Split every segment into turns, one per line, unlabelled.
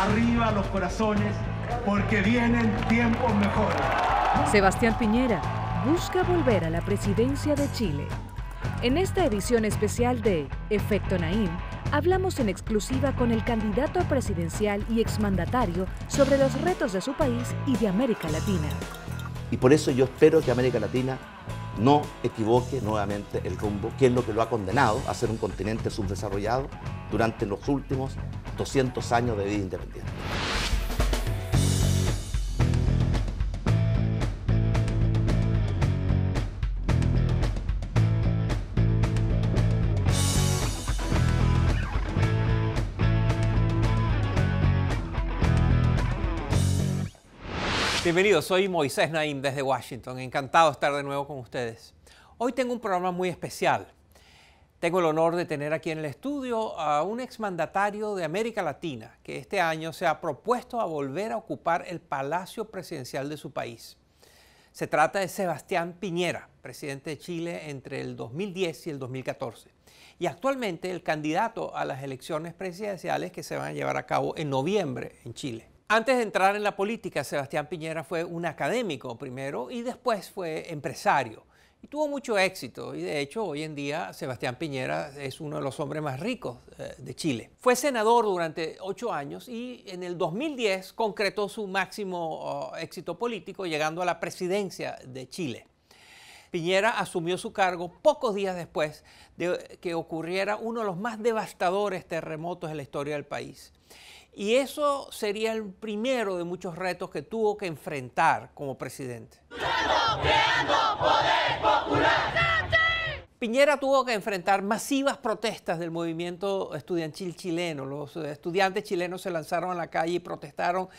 arriba los corazones, porque vienen tiempos mejores.
Sebastián Piñera busca volver a la presidencia de Chile. En esta edición especial de Efecto Naim, hablamos en exclusiva con el candidato presidencial y exmandatario sobre los retos de su país y de América Latina.
Y por eso yo espero que América Latina no equivoque nuevamente el rumbo, que es lo que lo ha condenado a ser un continente subdesarrollado durante los últimos 200 años de vida independiente.
Bienvenidos, soy Moisés Naim desde Washington. Encantado de estar de nuevo con ustedes. Hoy tengo un programa muy especial. Tengo el honor de tener aquí en el estudio a un exmandatario de América Latina que este año se ha propuesto a volver a ocupar el palacio presidencial de su país. Se trata de Sebastián Piñera, presidente de Chile entre el 2010 y el 2014. Y actualmente el candidato a las elecciones presidenciales que se van a llevar a cabo en noviembre en Chile. Antes de entrar en la política, Sebastián Piñera fue un académico primero y después fue empresario. Y tuvo mucho éxito y de hecho hoy en día Sebastián Piñera es uno de los hombres más ricos de Chile. Fue senador durante 8 años y en el 2010 concretó su máximo éxito político llegando a la presidencia de Chile. Piñera asumió su cargo pocos días después de que ocurriera uno de los más devastadores terremotos en la historia del país. Y eso sería el primero de muchos retos que tuvo que enfrentar como presidente. ¡Creando poder popular! Piñera tuvo que enfrentar masivas protestas del movimiento estudiantil chileno. Los estudiantes chilenos se lanzaron a la calle y protestaron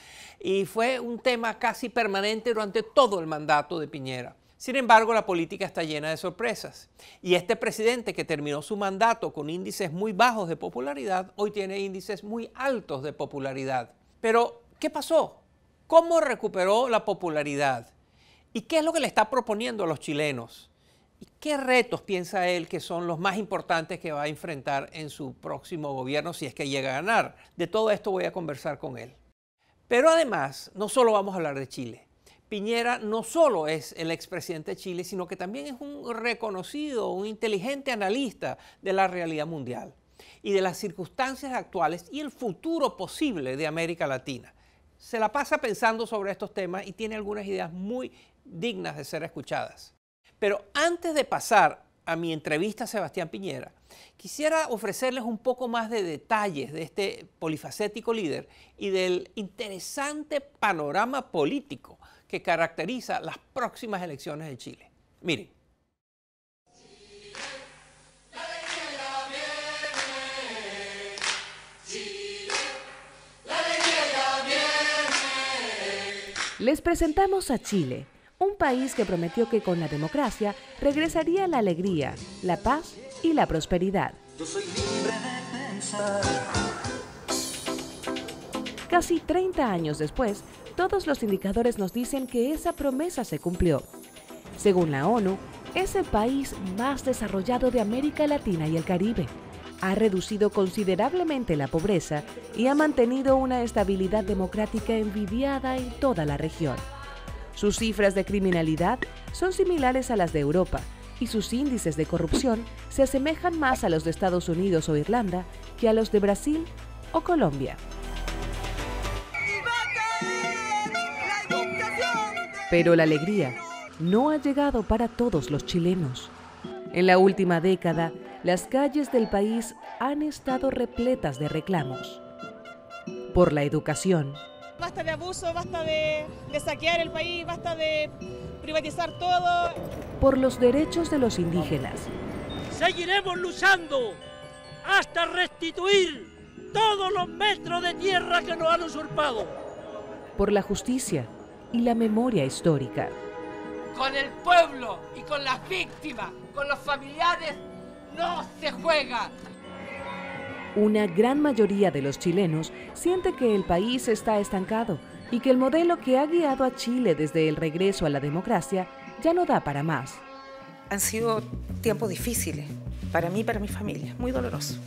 y fue un tema casi permanente durante todo el mandato de Piñera. Sin embargo, la política está llena de sorpresas. Y este presidente que terminó su mandato con índices muy bajos de popularidad, hoy tiene índices muy altos de popularidad. Pero, ¿qué pasó? ¿Cómo recuperó la popularidad? ¿Y qué es lo que le está proponiendo a los chilenos? ¿Y qué retos piensa él que son los más importantes que va a enfrentar en su próximo gobierno si es que llega a ganar? De todo esto voy a conversar con él. Pero además, no solo vamos a hablar de Chile. Piñera no solo es el expresidente de Chile, sino que también es un reconocido, un inteligente analista de la realidad mundial y de las circunstancias actuales y el futuro posible de América Latina. Se la pasa pensando sobre estos temas y tiene algunas ideas muy dignas de ser escuchadas. Pero antes de pasar a mi entrevista a Sebastián Piñera, quisiera ofrecerles un poco más de detalles de este polifacético líder y del interesante panorama político que caracteriza las próximas elecciones de Chile. Miren.
Les presentamos a Chile, un país que prometió que con la democracia regresaría la alegría, la paz y la prosperidad.
Yo soy libre de pensar.
Casi 30 años después, todos los indicadores nos dicen que esa promesa se cumplió. Según la ONU, es el país más desarrollado de América Latina y el Caribe. Ha reducido considerablemente la pobreza y ha mantenido una estabilidad democrática envidiada en toda la región. Sus cifras de criminalidad son similares a las de Europa y sus índices de corrupción se asemejan más a los de Estados Unidos o Irlanda que a los de Brasil o Colombia. Pero la alegría no ha llegado para todos los chilenos. En la última década, las calles del país han estado repletas de reclamos. Por la educación.
Basta de abuso, basta de saquear el país, basta de privatizar todo.
Por los derechos de los indígenas.
Seguiremos luchando hasta restituir todos los metros de tierra que nos han usurpado.
Por la justicia y la memoria histórica.
Con el pueblo y con las víctimas, con los familiares, no se juega.
Una gran mayoría de los chilenos siente que el país está estancado y que el modelo que ha guiado a Chile desde el regreso a la democracia ya no da para más.
Han sido tiempos difíciles para mí y para mi familia, muy dolorosos.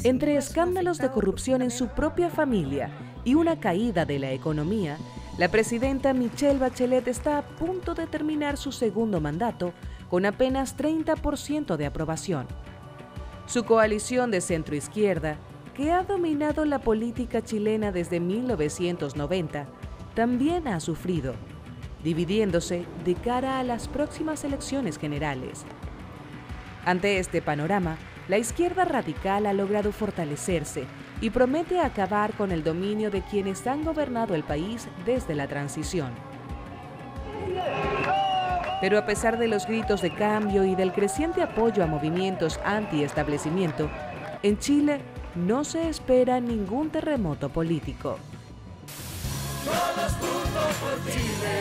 Entre escándalos de corrupción en su propia familia y una caída de la economía, la presidenta Michelle Bachelet está a punto de terminar su segundo mandato con apenas 30% de aprobación. Su coalición de centroizquierda, que ha dominado la política chilena desde 1990, también ha sufrido, dividiéndose de cara a las próximas elecciones generales. Ante este panorama, la izquierda radical ha logrado fortalecerse y promete acabar con el dominio de quienes han gobernado el país desde la transición. Pero a pesar de los gritos de cambio y del creciente apoyo a movimientos anti-establecimiento, en Chile no se espera ningún terremoto político.
Todos juntos por Chile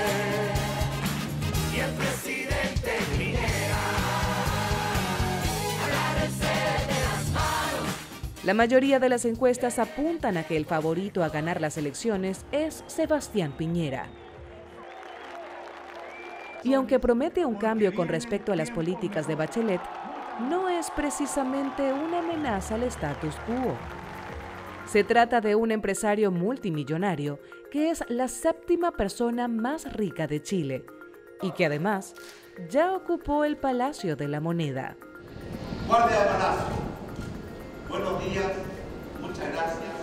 y el presidente Piñera. Agárrense de las manos.
La mayoría de las encuestas apuntan a que el favorito a ganar las elecciones es Sebastián Piñera. Y aunque promete un cambio con respecto a las políticas de Bachelet, no es precisamente una amenaza al status quo. Se trata de un empresario multimillonario que es la séptima persona más rica de Chile y que además ya ocupó el Palacio de la Moneda.
Guardia de Palacio, buenos días, muchas gracias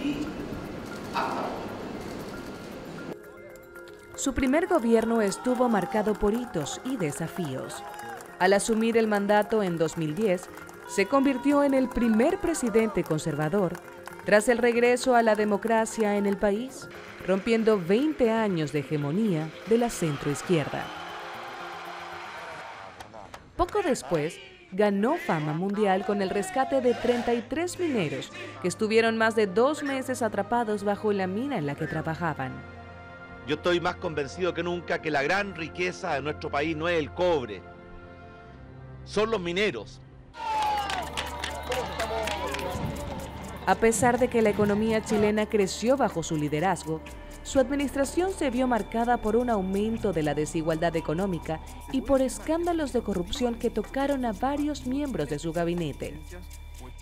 y hasta luego.
Su primer gobierno estuvo marcado por hitos y desafíos. Al asumir el mandato en 2010, se convirtió en el primer presidente conservador tras el regreso a la democracia en el país, rompiendo 20 años de hegemonía de la centroizquierda. Poco después, ganó fama mundial con el rescate de 33 mineros que estuvieron más de 2 meses atrapados bajo la mina en la que trabajaban.
Yo estoy más convencido que nunca que la gran riqueza de nuestro país no es el cobre, son los mineros.
A pesar de que la economía chilena creció bajo su liderazgo, su administración se vio marcada por un aumento de la desigualdad económica y por escándalos de corrupción que tocaron a varios miembros de su gabinete.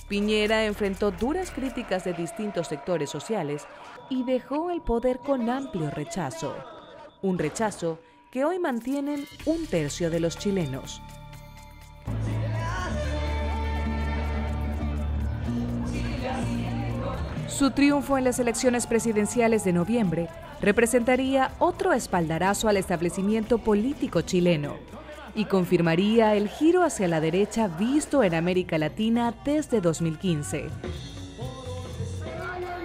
Piñera enfrentó duras críticas de distintos sectores sociales y dejó el poder con amplio rechazo. Un rechazo que hoy mantienen 1/3 de los chilenos. Su triunfo en las elecciones presidenciales de noviembre representaría otro espaldarazo al establecimiento político chileno y confirmaría el giro hacia la derecha visto en América Latina desde 2015.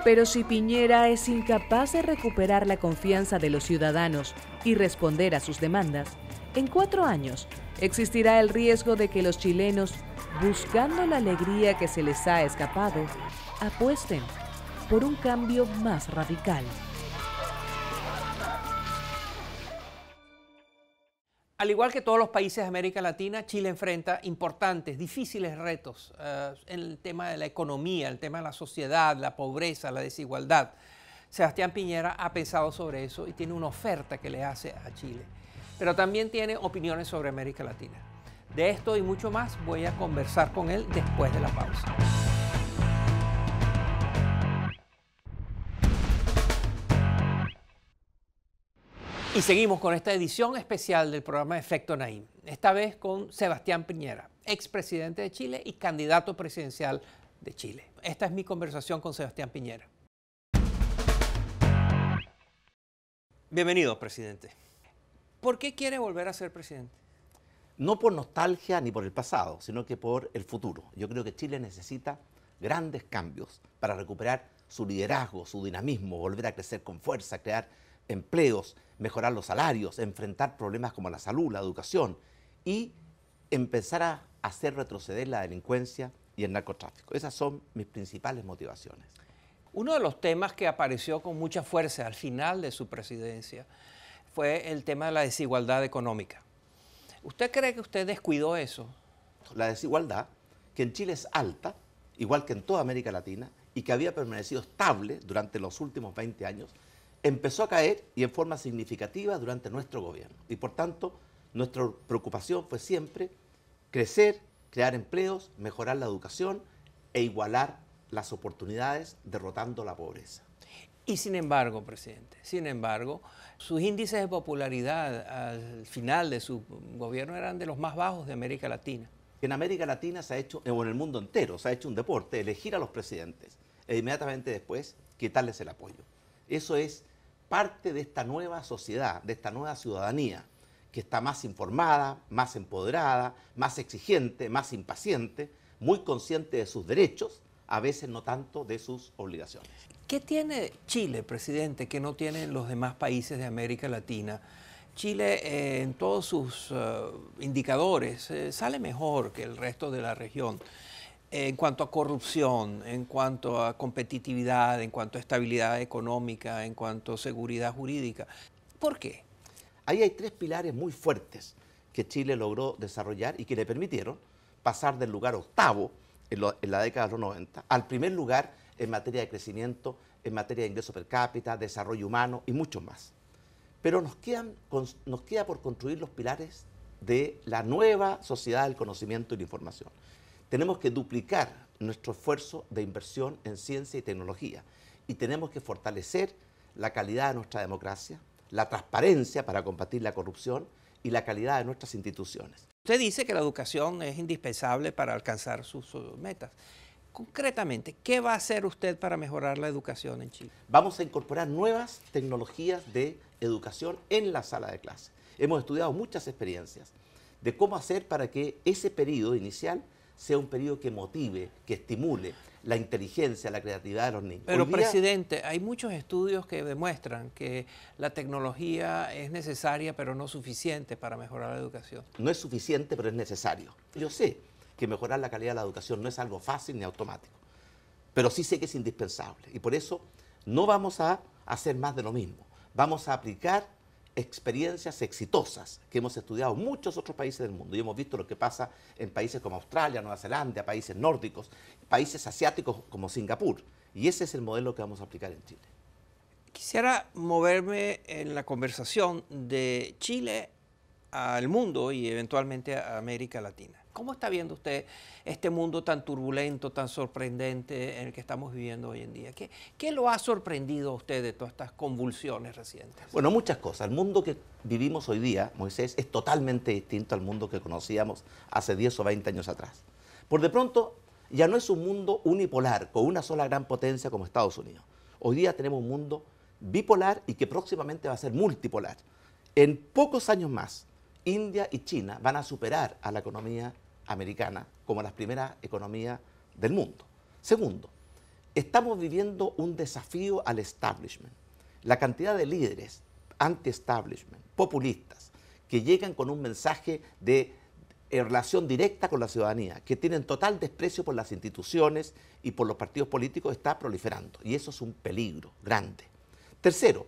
Pero si Piñera es incapaz de recuperar la confianza de los ciudadanos y responder a sus demandas, en 4 años existirá el riesgo de que los chilenos, buscando la alegría que se les ha escapado, apuesten por un cambio más radical.
Al igual que todos los países de América Latina, Chile enfrenta importantes, difíciles retos en el tema de la economía, el tema de la sociedad, la pobreza, la desigualdad. Sebastián Piñera ha pensado sobre eso y tiene una oferta que le hace a Chile, pero también tiene opiniones sobre América Latina. De esto y mucho más voy a conversar con él después de la pausa. Y seguimos con esta edición especial del programa Efecto Naim, esta vez con Sebastián Piñera, expresidente de Chile y candidato presidencial de Chile. Esta es mi conversación con Sebastián Piñera. Bienvenido, presidente. ¿Por qué quiere volver a ser presidente?
No por nostalgia ni por el pasado, sino que por el futuro. Yo creo que Chile necesita grandes cambios para recuperar su liderazgo, su dinamismo, volver a crecer con fuerza, crear empleos, mejorar los salarios, enfrentar problemas como la salud, la educación y empezar a hacer retroceder la delincuencia y el narcotráfico. Esas son mis principales motivaciones.
Uno de los temas que apareció con mucha fuerza al final de su presidencia fue el tema de la desigualdad económica. ¿Usted cree que usted descuidó eso?
La desigualdad, que en Chile es alta, igual que en toda América Latina, y que había permanecido estable durante los últimos 20 años, empezó a caer y en forma significativa durante nuestro gobierno. Y por tanto, nuestra preocupación fue siempre crecer, crear empleos, mejorar la educación e igualar las oportunidades derrotando la pobreza.
Y sin embargo, presidente, sus índices de popularidad al final de su gobierno eran de los más bajos de América Latina.
En América Latina se ha hecho, o en el mundo entero, se ha hecho un deporte, elegir a los presidentes e inmediatamente después quitarles el apoyo. Eso es parte de esta nueva sociedad, de esta nueva ciudadanía, que está más informada, más empoderada, más exigente, más impaciente, muy consciente de sus derechos, a veces no tanto de sus obligaciones.
¿Qué tiene Chile, presidente, que no tienen los demás países de América Latina? Chile en todos sus indicadores sale mejor que el resto de la región en cuanto a corrupción, en cuanto a competitividad, en cuanto a estabilidad económica, en cuanto a seguridad jurídica. ¿Por qué?
Ahí hay 3 pilares muy fuertes que Chile logró desarrollar y que le permitieron pasar del lugar 8º en la década de los 90 al primer lugar en materia de crecimiento, en materia de ingreso per cápita, desarrollo humano y mucho más. Pero nos queda por construir los pilares de la nueva sociedad del conocimiento y la información. Tenemos que duplicar nuestro esfuerzo de inversión en ciencia y tecnología y tenemos que fortalecer la calidad de nuestra democracia, la transparencia para combatir la corrupción y la calidad de nuestras instituciones.
Usted dice que la educación es indispensable para alcanzar sus metas. Concretamente, ¿qué va a hacer usted para mejorar la educación en Chile?
Vamos a incorporar nuevas tecnologías de educación en la sala de clase. Hemos estudiado muchas experiencias de cómo hacer para que ese periodo inicial sea un periodo que motive, que estimule la inteligencia, la creatividad de los niños.
Pero, presidente, hay muchos estudios que demuestran que la tecnología es necesaria, pero no suficiente para mejorar la educación.
No es suficiente, pero es necesario. Yo sé que mejorar la calidad de la educación no es algo fácil ni automático, pero sí sé que es indispensable. Y por eso no vamos a hacer más de lo mismo. Vamos a aplicar experiencias exitosas que hemos estudiado en muchos otros países del mundo y hemos visto lo que pasa en países como Australia, Nueva Zelanda, países nórdicos, países asiáticos como Singapur. Y ese es el modelo que vamos a aplicar en Chile.
Quisiera moverme en la conversación de Chile al mundo y eventualmente a América Latina. ¿Cómo está viendo usted este mundo tan turbulento, tan sorprendente en el que estamos viviendo hoy en día? ¿Qué lo ha sorprendido a usted de todas estas convulsiones recientes?
Bueno, muchas cosas. El mundo que vivimos hoy día, Moisés, es totalmente distinto al mundo que conocíamos hace 10 o 20 años atrás. Por de pronto, ya no es un mundo unipolar, con una sola gran potencia como Estados Unidos. Hoy día tenemos un mundo bipolar y que próximamente va a ser multipolar. En pocos años más, India y China van a superar a la economía americana como las primeras economías del mundo. Segundo, estamos viviendo un desafío al establishment. La cantidad de líderes anti-establishment, populistas, que llegan con un mensaje de relación directa con la ciudadanía, que tienen total desprecio por las instituciones y por los partidos políticos, está proliferando. Y eso es un peligro grande. Tercero,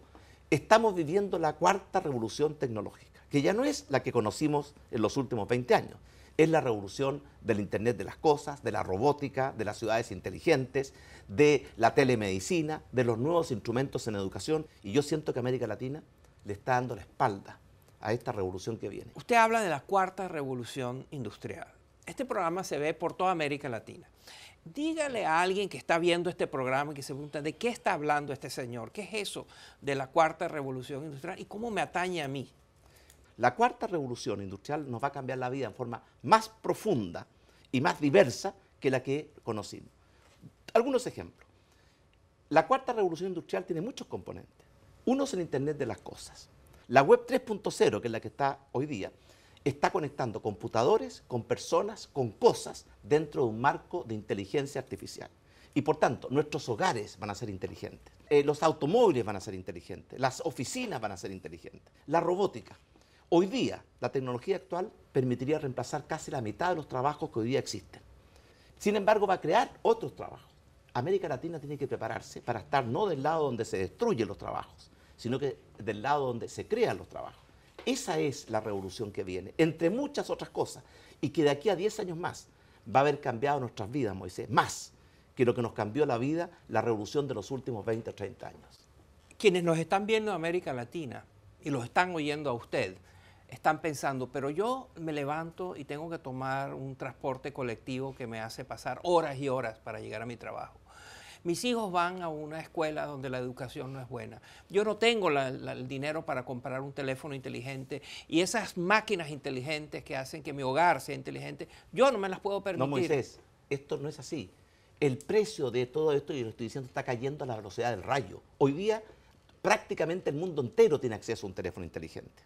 estamos viviendo la 4ª revolución tecnológica, que ya no es la que conocimos en los últimos 20 años. Es la revolución del Internet de las cosas, de la robótica, de las ciudades inteligentes, de la telemedicina, de los nuevos instrumentos en educación. Y yo siento que América Latina le está dando la espalda a esta revolución que viene.
Usted habla de la 4ª revolución industrial. Este programa se ve por toda América Latina. Dígale a alguien que está viendo este programa y que se pregunta de qué está hablando este señor, qué es eso de la 4ª revolución industrial y cómo me atañe a mí.
La 4ª revolución industrial nos va a cambiar la vida en forma más profunda y más diversa que la que conocimos. Algunos ejemplos. La 4ª revolución industrial tiene muchos componentes. Uno es el Internet de las cosas. La web 3.0, que es la que está hoy día, está conectando computadores con personas, con cosas, dentro de un marco de inteligencia artificial. Y por tanto, nuestros hogares van a ser inteligentes, los automóviles van a ser inteligentes, las oficinas van a ser inteligentes, la robótica. Hoy día, la tecnología actual permitiría reemplazar casi la mitad de los trabajos que hoy día existen. Sin embargo, va a crear otros trabajos. América Latina tiene que prepararse para estar no del lado donde se destruyen los trabajos, sino que del lado donde se crean los trabajos. Esa es la revolución que viene, entre muchas otras cosas, y que de aquí a 10 años más va a haber cambiado nuestras vidas, Moisés, más que lo que nos cambió la vida, la revolución de los últimos 20 o 30 años.
Quienes nos están viendo en América Latina y los están oyendo a usted, están pensando, pero yo me levanto y tengo que tomar un transporte colectivo que me hace pasar horas y horas para llegar a mi trabajo. Mis hijos van a una escuela donde la educación no es buena. Yo no tengo el dinero para comprar un teléfono inteligente y esas máquinas inteligentes que hacen que mi hogar sea inteligente, yo no me las puedo permitir.
No, Moisés, esto no es así. El precio de todo esto, y lo estoy diciendo, está cayendo a la velocidad del rayo. Hoy día prácticamente el mundo entero tiene acceso a un teléfono inteligente.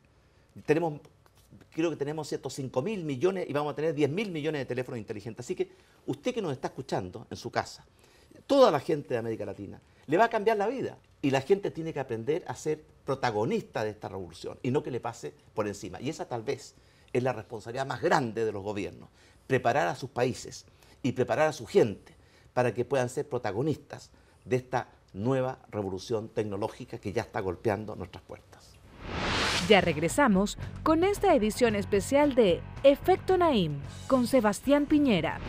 Creo que tenemos 5.000 millones y vamos a tener 10.000 millones de teléfonos inteligentes. Así que usted que nos está escuchando en su casa, toda la gente de América Latina, le va a cambiar la vida. Y la gente tiene que aprender a ser protagonista de esta revolución y no que le pase por encima. Y esa tal vez es la responsabilidad más grande de los gobiernos, preparar a sus países y preparar a su gente para que puedan ser protagonistas de esta nueva revolución tecnológica que ya está golpeando nuestras puertas.
Ya regresamos con esta edición especial de Efecto Naim con Sebastián Piñera.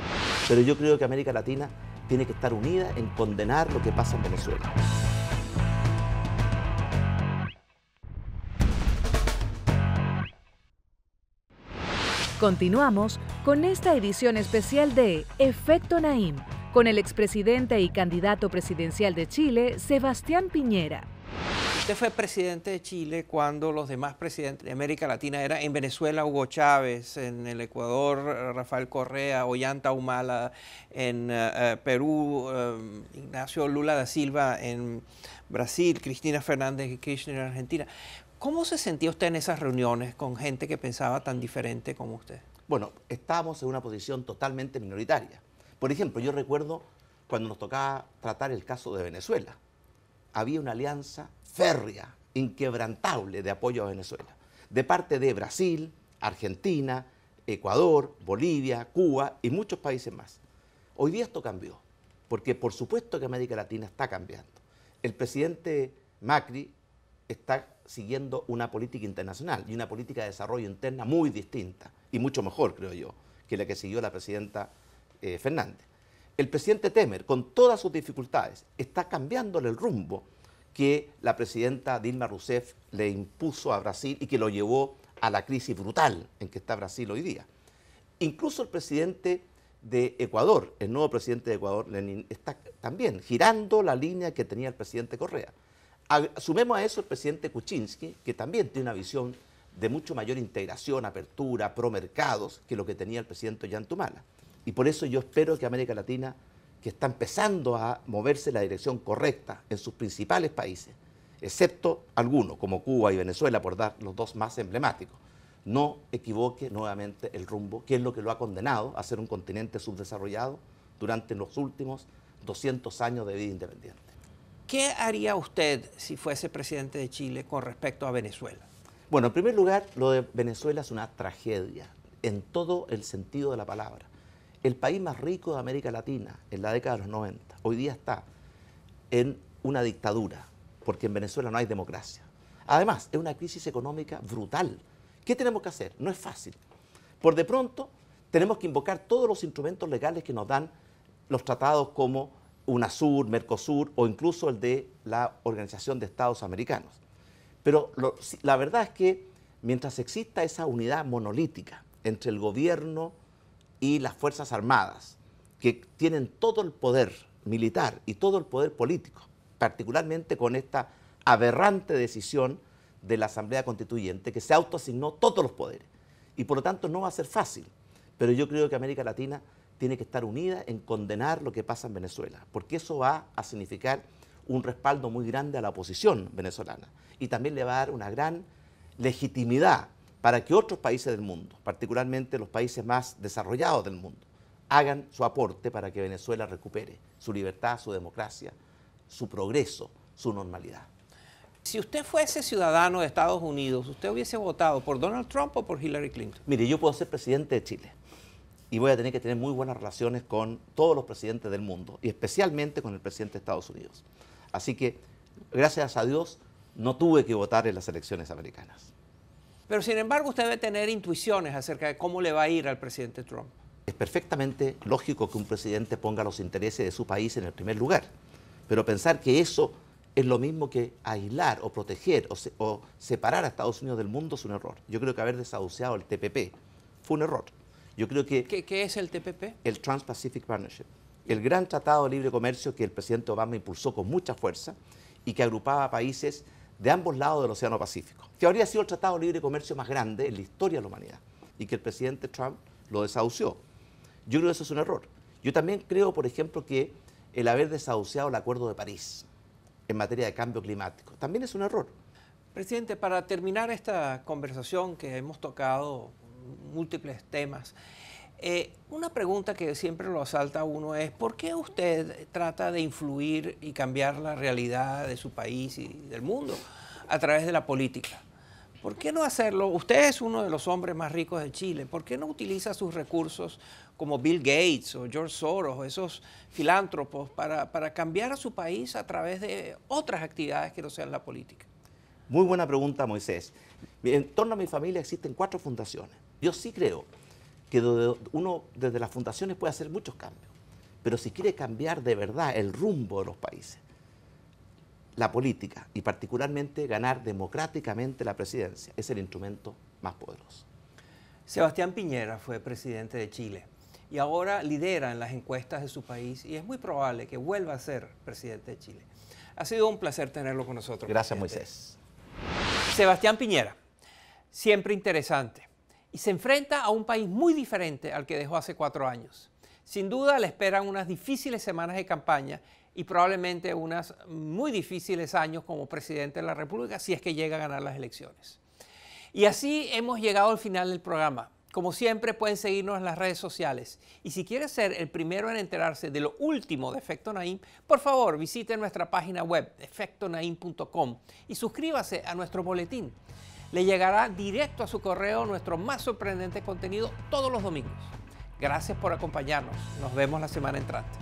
Pero yo creo que América Latina tiene que estar unida en condenar lo que pasa en Venezuela.
Continuamos con esta edición especial de Efecto Naim con el expresidente y candidato presidencial de Chile, Sebastián Piñera.
Usted fue presidente de Chile cuando los demás presidentes de América Latina eran en Venezuela Hugo Chávez, en el Ecuador Rafael Correa, Ollanta Humala, en Perú Ignacio Lula da Silva, en Brasil Cristina Fernández de Kirchner en Argentina. ¿Cómo se sentía usted en esas reuniones con gente que pensaba tan diferente como usted?
Bueno, estábamos en una posición totalmente minoritaria. Por ejemplo, yo recuerdo cuando nos tocaba tratar el caso de Venezuela. Había una alianza férrea, inquebrantable de apoyo a Venezuela, de parte de Brasil, Argentina, Ecuador, Bolivia, Cuba y muchos países más. Hoy día esto cambió, porque por supuesto que América Latina está cambiando. El presidente Macri está siguiendo una política internacional y una política de desarrollo interna muy distinta y mucho mejor, creo yo, que la que siguió la presidenta Fernández. El presidente Temer, con todas sus dificultades, está cambiándole el rumbo que la presidenta Dilma Rousseff le impuso a Brasil y que lo llevó a la crisis brutal en que está Brasil hoy día. Incluso el presidente de Ecuador, el nuevo presidente de Ecuador, Lenin, está también girando la línea que tenía el presidente Correa. Sumemos a eso el presidente Kuczynski, que también tiene una visión de mucho mayor integración, apertura, promercados, que lo que tenía el presidente Ollanta Humala. Y por eso yo espero que América Latina, que está empezando a moverse en la dirección correcta en sus principales países, excepto algunos, como Cuba y Venezuela, por dar los dos más emblemáticos, no equivoque nuevamente el rumbo, que es lo que lo ha condenado a ser un continente subdesarrollado durante los últimos 200 años de vida independiente.
¿Qué haría usted si fuese presidente de Chile con respecto a Venezuela?
Bueno, en primer lugar, lo de Venezuela es una tragedia, en todo el sentido de la palabra. El país más rico de América Latina en la década de los 90, hoy día está en una dictadura, porque en Venezuela no hay democracia. Además, es una crisis económica brutal. ¿Qué tenemos que hacer? No es fácil. Por de pronto, tenemos que invocar todos los instrumentos legales que nos dan los tratados como UNASUR, Mercosur o incluso el de la Organización de Estados Americanos. Pero la verdad es que mientras exista esa unidad monolítica entre el gobierno y las Fuerzas Armadas, que tienen todo el poder militar y todo el poder político, particularmente con esta aberrante decisión de la Asamblea Constituyente, que se autoasignó todos los poderes. Y por lo tanto no va a ser fácil, pero yo creo que América Latina tiene que estar unida en condenar lo que pasa en Venezuela, porque eso va a significar un respaldo muy grande a la oposición venezolana y también le va a dar una gran legitimidad para que otros países del mundo, particularmente los países más desarrollados del mundo, hagan su aporte para que Venezuela recupere su libertad, su democracia, su progreso, su normalidad.
Si usted fuese ciudadano de Estados Unidos, ¿usted hubiese votado por Donald Trump o por Hillary Clinton?
Mire, yo puedo ser presidente de Chile y voy a tener que tener muy buenas relaciones con todos los presidentes del mundo y especialmente con el presidente de Estados Unidos. Así que, gracias a Dios, no tuve que votar en las elecciones americanas.
Pero sin embargo usted debe tener intuiciones acerca de cómo le va a ir al presidente Trump.
Es perfectamente lógico que un presidente ponga los intereses de su país en el primer lugar, pero pensar que eso es lo mismo que aislar o proteger o separar a Estados Unidos del mundo es un error. Yo creo que haber desahuciado el TPP fue un error. Yo creo que...
¿Qué es el TPP?
El Trans-Pacific Partnership. el gran tratado de libre comercio que el presidente Obama impulsó con mucha fuerza y que agrupaba a países de ambos lados del Océano Pacífico, que habría sido el tratado de libre comercio más grande en la historia de la humanidad y que el presidente Trump lo desahució. Yo creo que eso es un error. Yo también creo, por ejemplo, que el haber desahuciado el Acuerdo de París en materia de cambio climático también es un error.
Presidente, para terminar esta conversación que hemos tocado múltiples temas, una pregunta que siempre lo asalta a uno es ¿por qué usted trata de influir y cambiar la realidad de su país y del mundo a través de la política? ¿Por qué no hacerlo? Usted es uno de los hombres más ricos de Chile. ¿Por qué no utiliza sus recursos como Bill Gates o George Soros o esos filántropos para cambiar a su país a través de otras actividades que no sean la política?
Muy buena pregunta, Moisés. En torno a mi familia existen 4 fundaciones. Yo sí creo que uno desde las fundaciones puede hacer muchos cambios, pero si quiere cambiar de verdad el rumbo de los países, la política y particularmente ganar democráticamente la presidencia es el instrumento más poderoso.
Sebastián Piñera fue presidente de Chile y ahora lidera en las encuestas de su país y es muy probable que vuelva a ser presidente de Chile. Ha sido un placer tenerlo con nosotros.
Gracias,
presidente.
Moisés.
Sebastián Piñera, siempre interesante, y se enfrenta a un país muy diferente al que dejó hace 4 años. Sin duda le esperan unas difíciles semanas de campaña y probablemente unos muy difíciles años como presidente de la República si es que llega a ganar las elecciones. Y así hemos llegado al final del programa. Como siempre pueden seguirnos en las redes sociales y si quiere ser el primero en enterarse de lo último de Efecto Naim, por favor visite nuestra página web efectonaim.com y suscríbase a nuestro boletín. Le llegará directo a su correo nuestro más sorprendente contenido todos los domingos. Gracias por acompañarnos. Nos vemos la semana entrante.